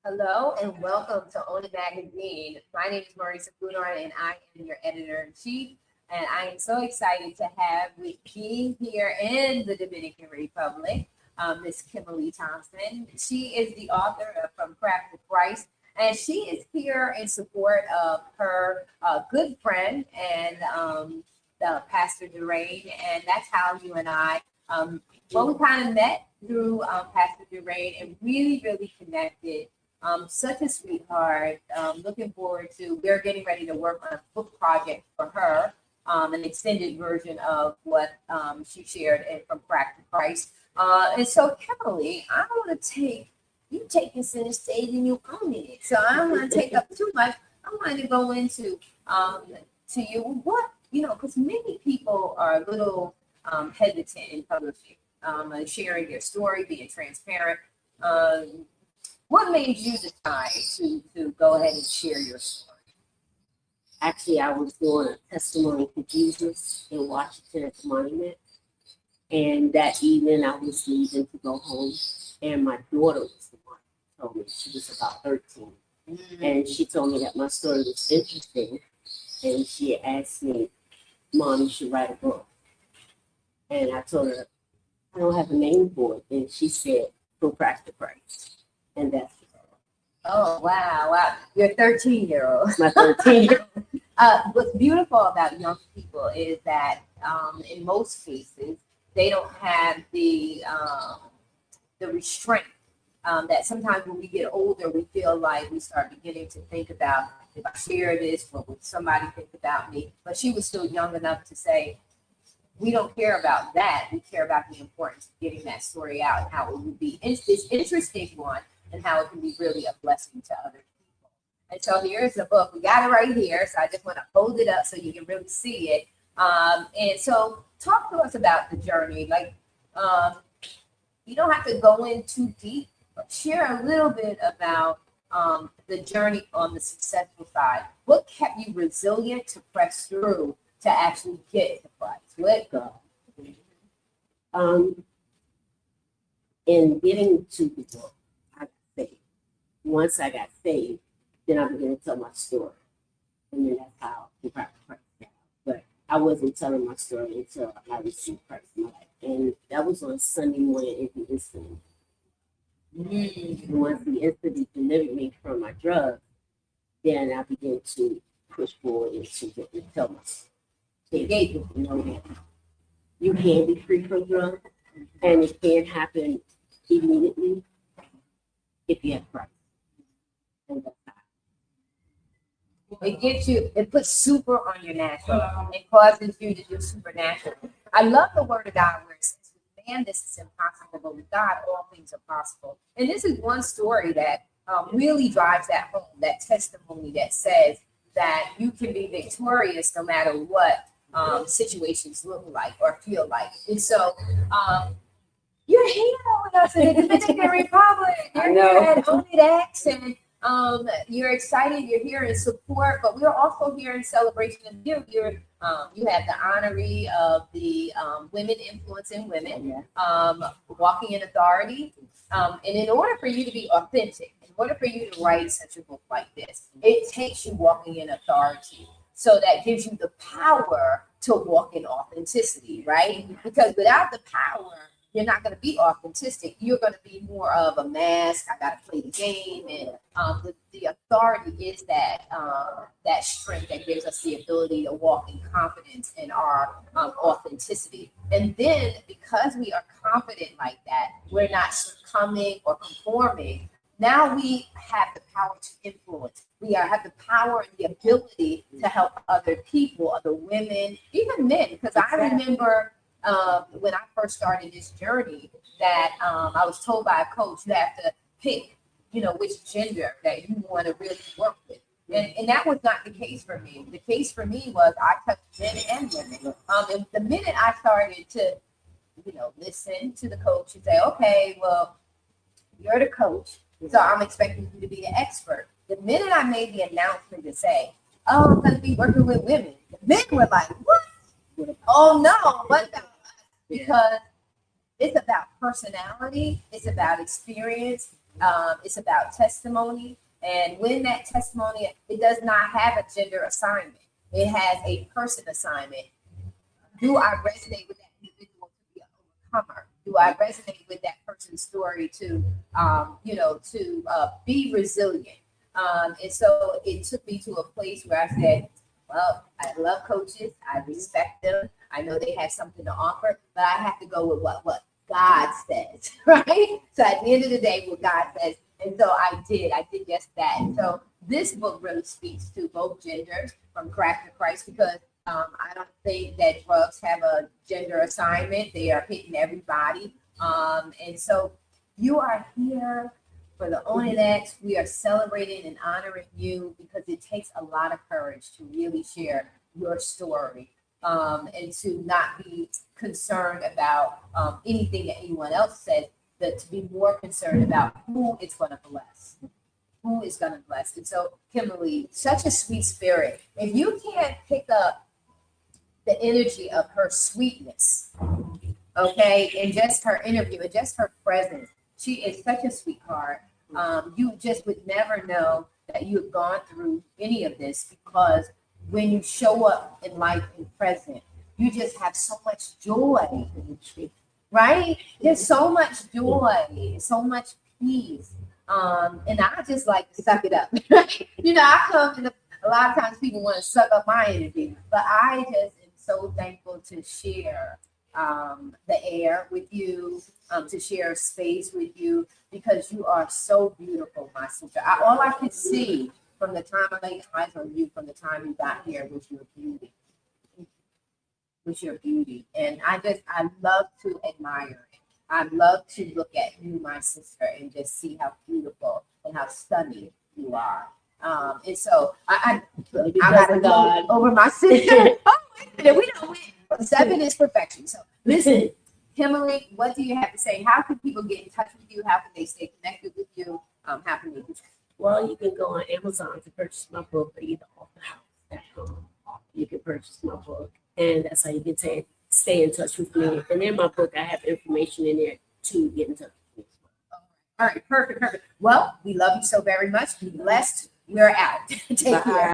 Hello and welcome to Own It Magazine. My name is Marisa Budorn and I am your editor-in-chief. And I am so excited to have with me here in the Dominican Republic, Miss Kimily Thompson. She is the author of From Craft to Christ, and she is here in support of her good friend and Pastor Durain. And that's how you and I, we kind of met through Pastor Durain and really connected. Such a sweetheart. Looking forward to, we're getting ready to work on a book project for her, an extended version of what she shared from Crack to Christ. And so, Kimily, I want to take this in the stage and you own it. So I don't want to take up too much. I wanted to go into to you what, because many people are a little hesitant in publishing, sharing their story, being transparent. What made you decide to go ahead and share your story? Actually, I was doing a testimony for Jesus in Washington at the monument. And that evening, I was leaving to go home. And my daughter was the one who told me. She was about 13. Mm-hmm. And she told me that my story was interesting. And she asked me, Mom, you should write a book. And I told her, I don't have a name for it. And she said, From Crack to Christ. And that's it. Oh, wow. You're a 13-year-old. My 13-year-old. What's beautiful about young people is that in most cases, they don't have the restraint that sometimes when we get older, we feel like we start beginning to think about, if I share this, what would somebody think about me? But she was still young enough to say, we don't care about that. We care about the importance of getting that story out and how it would be this interesting one and how it can be really a blessing to other people. And so here's the book. We got it right here. So I just want to hold it up so you can really see it. And so talk to us about the journey. Like, you don't have to go in too deep, but share a little bit about the journey on the successful side. What kept you resilient to press through to actually get to Christ? Let go. In getting to the book, I got saved. Once I got saved, then I began to tell my story. And then that's how the Crack to Christ got out. But I wasn't telling my story until I received Christ in my life. And that was on Sunday morning in the incident. And once the incident delivered me from my drugs, then I began to push forward and to tell my story. You know that you can be free from drugs, and it can happen immediately if you have Christ. And that's how. It gets you, it puts super on your natural. It causes you to do supernatural. I love the word of God where it says, with man, this is impossible, but with God, all things are possible. And this is one story that really drives that home, that testimony that says that you can be victorious no matter what situations look like or feel like. And so you're here with us in the Dominican Republic. You're here at OWNiTx, and you're excited. You're here in support, but we're also here in celebration of you. You have the honoree of the Women Influencing Women, Walking in Authority. And in order for you to be authentic, in order for you to write such a book like this, it takes you walking in authority. So that gives you the power to walk in authenticity, right? Because without the power, you're not going to be authentic. You're going to be more of a mask. I got to play the game, and the authority is that strength that gives us the ability to walk in confidence in our authenticity. And then, because we are confident like that, we're not succumbing or conforming. Now we have the power to influence. We have the power and the ability to help other people, other women, even men. Because I remember when I first started this journey that I was told by a coach, you have to pick, which gender that you want to really work with. And that was not the case for me. The case for me was I touched men and women. And the minute I started to, listen to the coach and say, okay, well, you're the coach. So I'm expecting you to be an expert. The minute I made the announcement to say, oh, I'm going to be working with women, the men were like, what? Oh, no, what about us? Because it's about personality. It's about experience. It's about testimony. And when that testimony, it does not have a gender assignment. It has a person assignment. Do I resonate with that individual to be an overcomer? Do I resonate with that person's story to, be resilient? And so it took me to a place where I said, well, I love coaches. I respect them. I know they have something to offer, but I have to go with what God says, right? So at the end of the day, what God says. And so I did just that. And so this book really speaks to both genders, from crack to Christ, because I don't think that drugs have a gender assignment. They are hitting everybody. And so you are here for the OWNiTx. We are celebrating and honoring you because it takes a lot of courage to really share your story, and to not be concerned about anything that anyone else says, but to be more concerned about who is going to bless. Who is going to bless. And so, Kimily, such a sweet spirit. If you can't pick up the energy of her sweetness, okay, and just her interview and just her presence, she is such a sweetheart. You just would never know that you have gone through any of this, because when you show up in life and present, you just have so much joy, right? There's so much joy, so much peace. And I just like to suck it up. I come and a lot of times people want to suck up my energy, but I just am so thankful to share the air with you, to share space with you, because you are so beautiful, my sister. All I could see from the time I laid eyes on you, from the time you got here, was your beauty. And I love to admire it. I love to look at you, my sister, and just see how beautiful and how stunning you are. And so I gotta go over my sister. Oh, wait a minute, we don't win. 7 is perfection. So listen, Kimily, what do you have to say? How can people get in touch with you? How can they stay connected with you? How can they do that? Well, you can go on Amazon to purchase my book, or either off the house. You can purchase my book, and that's how you can stay in touch with me. And in my book, I have information in there to get in touch with me. All right, perfect. Well, we love you so very much. Be blessed. We're out. Take care.